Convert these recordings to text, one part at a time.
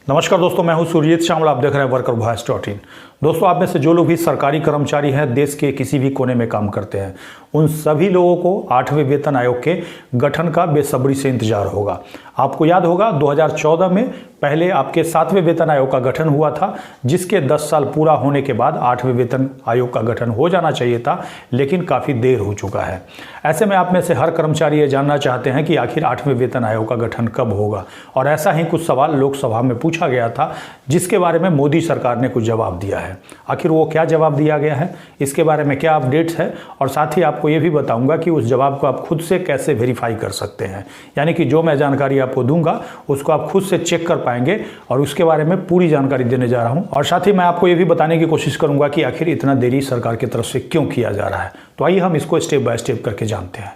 नमस्कार दोस्तों, मैं हूं सुरजीत श्यामल। आप देख रहे हैं workervoice.in। दोस्तों, आप में से जो लोग भी सरकारी कर्मचारी हैं, देश के किसी भी कोने में काम करते हैं, उन सभी लोगों को 8वें वेतन आयोग के गठन का बेसब्री से इंतजार होगा। आपको याद होगा 2014 में पहले आपके 7वें वेतन आयोग का गठन हुआ था, जिसके 10 साल पूरा होने के बाद 8वें वेतन आयोग का गठन हो जाना चाहिए था, लेकिन काफ़ी देर हो चुका है। ऐसे में आप में से हर कर्मचारी ये जानना चाहते हैं कि आखिर 8वें वेतन आयोग का गठन कब होगा, और ऐसा ही कुछ सवाल लोकसभा में पूछा गया था, जिसके बारे में मोदी सरकार ने कुछ जवाब दिया है। आखिर वो क्या जवाब दिया गया है, इसके बारे में क्या अपडेट्स है, और साथ ही आपको ये भी बताऊंगा कि उस जवाब को आप खुद से कैसे वेरीफाई कर सकते हैं। यानी कि जो मैं जानकारी आपको दूंगा उसको आप खुद से चेक कर पाएंगे, और उसके बारे में पूरी जानकारी देने जा रहा हूं। और साथ ही मैं आपको ये भी बताने की कोशिश करूंगा कि आखिर इतना देरी सरकार की तरफ से क्यों किया जा रहा है। तो आइए हम इसको स्टेप बाय स्टेप करके जानते हैं।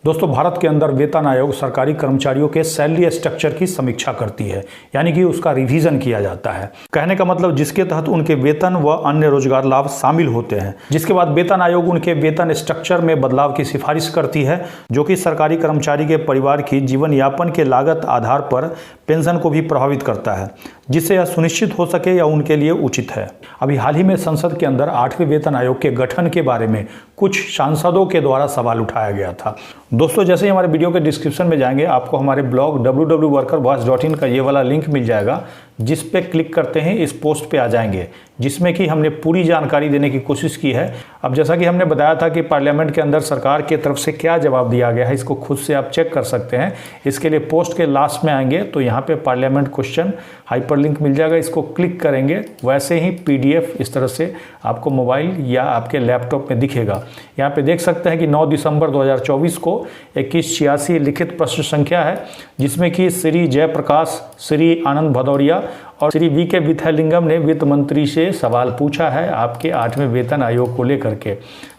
दोस्तों, भारत के अंदर वेतन आयोग सरकारी कर्मचारियों के सैलरी स्ट्रक्चर की समीक्षा करती है, यानी कि उसका रिवीजन किया जाता है। कहने का मतलब जिसके तहत उनके वेतन व अन्य रोजगार लाभ शामिल होते हैं, जिसके बाद वेतन आयोग उनके वेतन स्ट्रक्चर में बदलाव की सिफारिश करती है, जो कि सरकारी कर्मचारी के परिवार की जीवन यापन के लागत आधार पर पेंशन को भी प्रभावित करता है, जिससे यह सुनिश्चित हो सके या उनके लिए उचित है। अभी हाल ही में संसद के अंदर 8वें वेतन आयोग के गठन के बारे में कुछ सांसदों के द्वारा सवाल उठाया गया था। दोस्तों, जैसे ही हमारे वीडियो के डिस्क्रिप्शन में जाएंगे, आपको हमारे ब्लॉग www.workervoice.in का ये वाला लिंक मिल जाएगा, जिस पे क्लिक करते हैं इस पोस्ट पे आ जाएंगे, जिसमें कि हमने पूरी जानकारी देने की कोशिश की है। अब जैसा कि हमने बताया था कि पार्लियामेंट के अंदर सरकार की तरफ से क्या जवाब दिया गया है, इसको खुद से आप चेक कर सकते हैं। इसके लिए पोस्ट के लास्ट में आएंगे तो यहाँ पे पार्लियामेंट क्वेश्चन हाइपरलिंक मिल जाएगा, इसको क्लिक करेंगे, वैसे ही PDF इस तरह से आपको मोबाइल या आपके लैपटॉप में दिखेगा। यहाँ पे देख सकते हैं कि 9 दिसंबर 2024 को 2186 लिखित प्रश्न संख्या है, जिसमें कि श्री जयप्रकाश, श्री आनंद भदौरिया और श्री VK विथलिंगम ने वित्त मंत्री से सवाल पूछा है आपके 8वें वेतन आयोग को लेकर के,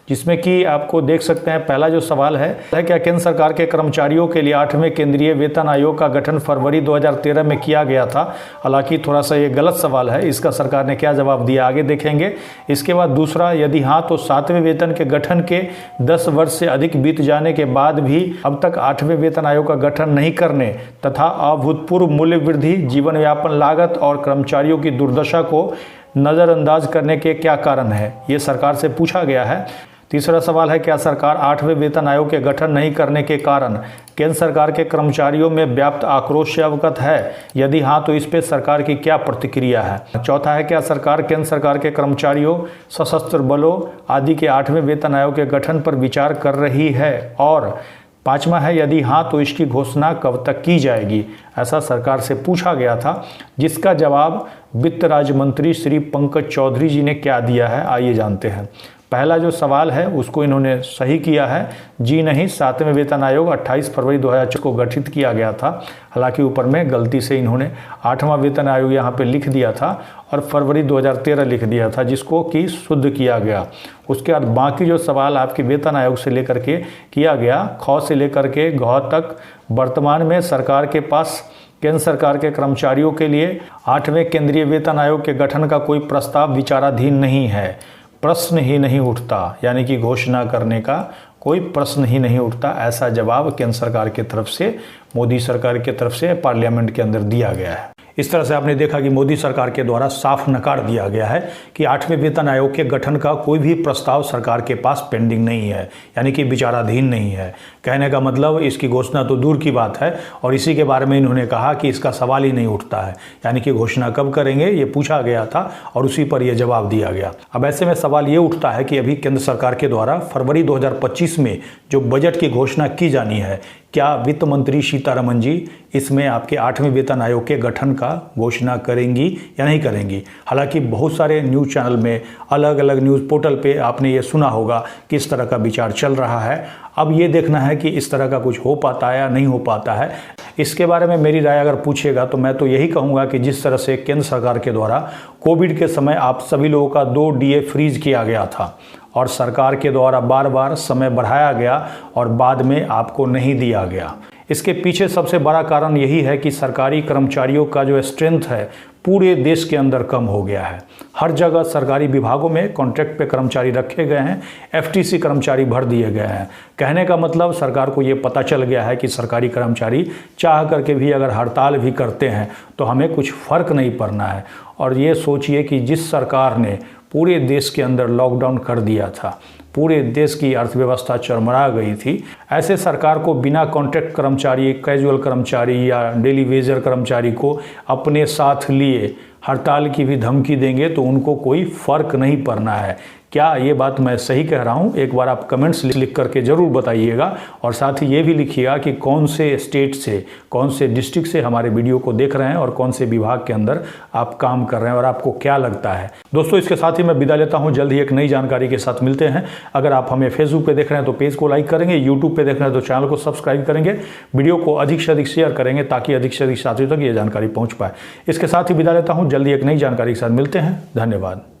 जिसमें कि आपको देख सकते हैं पहला जो सवाल है क्या केंद्र सरकार के कर्मचारियों के लिए 8वें केंद्रीय वेतन आयोग का गठन फरवरी 2013 में किया गया था। हालांकि थोड़ा सा ये गलत सवाल है, इसका सरकार ने क्या जवाब दिया आगे देखेंगे। इसके बाद दूसरा, यदि हाँ तो 7वें वेतन के गठन के 10 वर्ष से अधिक बीत जाने के बाद भी अब तक 8वें वेतन आयोग का गठन नहीं करने तथा अभूतपूर्व मूल्य वृद्धि, जीवन यापन लागत और कर्मचारियों की दुर्दशा को नज़रअंदाज करने के क्या कारण है, ये सरकार से पूछा गया है। तीसरा सवाल है, क्या सरकार 8वें वेतन आयोग के गठन नहीं करने के कारण केंद्र सरकार के कर्मचारियों में व्याप्त आक्रोश से अवगत है? यदि हाँ तो इस पे सरकार की क्या प्रतिक्रिया है? चौथा है, क्या सरकार केंद्र सरकार के कर्मचारियों, सशस्त्र बलों आदि के 8वें वेतन आयोग के गठन पर विचार कर रही है? और पांचवा है, यदि हाँ तो इसकी घोषणा कब तक की जाएगी? ऐसा सरकार से पूछा गया था, जिसका जवाब वित्त राज्य मंत्री श्री पंकज चौधरी जी ने क्या दिया है, आइए जानते हैं। पहला जो सवाल है उसको इन्होंने सही किया है, जी नहीं, 7वें वेतन आयोग 28 फरवरी 2004 को गठित किया गया था। हालांकि ऊपर में गलती से इन्होंने 8वां वेतन आयोग यहाँ पे लिख दिया था और फरवरी 2013 लिख दिया था, जिसको कि शुद्ध किया गया। उसके बाद बाकी जो सवाल आपके वेतन आयोग से लेकर के किया गया, ख से लेकर के घ तक, वर्तमान में सरकार के पास केंद्र सरकार के कर्मचारियों के लिए 8वें केंद्रीय वेतन आयोग के गठन का कोई प्रस्ताव विचाराधीन नहीं है, प्रश्न ही नहीं उठता, यानी कि घोषणा करने का कोई प्रश्न ही नहीं उठता। ऐसा जवाब केंद्र सरकार की तरफ से, मोदी सरकार की तरफ से पार्लियामेंट के अंदर दिया गया है। इस तरह से आपने देखा कि मोदी सरकार के द्वारा साफ नकार दिया गया है कि 8वें वेतन आयोग के गठन का कोई भी प्रस्ताव सरकार के पास पेंडिंग नहीं है, यानी कि विचाराधीन नहीं है। कहने का मतलब इसकी घोषणा तो दूर की बात है, और इसी के बारे में इन्होंने कहा कि इसका सवाल ही नहीं उठता है, यानी कि घोषणा कब करेंगे ये पूछा गया था और उसी पर यह जवाब दिया गया। अब ऐसे में सवाल ये उठता है कि अभी केंद्र सरकार के द्वारा फरवरी 2025 में जो बजट की घोषणा की जानी है, क्या वित्त मंत्री सीतारमन जी इसमें आपके 8वें वेतन आयोग के गठन का घोषणा करेंगी या नहीं करेंगी? हालांकि बहुत सारे न्यूज़ चैनल में, अलग अलग न्यूज़ पोर्टल पे आपने ये सुना होगा कि इस तरह का विचार चल रहा है। अब ये देखना है कि इस तरह का कुछ हो पाता है या नहीं हो पाता है। इसके बारे में मेरी राय अगर पूछिएगा तो मैं तो यही कहूँगा कि जिस तरह से केंद्र सरकार के द्वारा कोविड के समय आप सभी लोगों का 2 DA फ्रीज किया गया था, और सरकार के द्वारा बार बार समय बढ़ाया गया और बाद में आपको नहीं दिया गया। इसके पीछे सबसे बड़ा कारण यही है कि सरकारी कर्मचारियों का जो स्ट्रेंथ है पूरे देश के अंदर कम हो गया है। हर जगह सरकारी विभागों में कॉन्ट्रैक्ट पे कर्मचारी रखे गए हैं, एफटीसी कर्मचारी भर दिए गए हैं। कहने का मतलब सरकार को ये पता चल गया है कि सरकारी कर्मचारी चाह करके भी अगर हड़ताल भी करते हैं तो हमें कुछ फ़र्क नहीं पड़ना है। और ये सोचिए कि जिस सरकार ने पूरे देश के अंदर लॉकडाउन कर दिया था, पूरे देश की अर्थव्यवस्था चरमरा गई थी, ऐसे सरकार को बिना कॉन्ट्रैक्ट कर्मचारी, कैजुअल कर्मचारी या डेली वेजर कर्मचारी को अपने साथ लिए हड़ताल की भी धमकी देंगे तो उनको कोई फ़र्क नहीं पड़ना है। क्या ये बात मैं सही कह रहा हूँ? एक बार आप कमेंट्स लिख करके ज़रूर बताइएगा और साथ ही ये भी लिखिएगा कि कौन से स्टेट से, कौन से डिस्ट्रिक्ट से हमारे वीडियो को देख रहे हैं और कौन से विभाग के अंदर आप काम कर रहे हैं और आपको क्या लगता है। दोस्तों, इसके साथ ही मैं विदा लेता हूँ। जल्द ही एक नई जानकारी के साथ मिलते हैं। अगर आप हमें फेसबुक पे देख रहे हैं तो पेज को लाइक करेंगे, यूट्यूब पे देख रहे हैं तो चैनल को सब्सक्राइब करेंगे, वीडियो को अधिक से अधिक शेयर करेंगे ताकि अधिक से अधिक साथियों तक ये जानकारी पहुँच पाए। इसके साथ ही विदा लेता हूँ। जल्दी एक नई जानकारी के साथ मिलते हैं। धन्यवाद।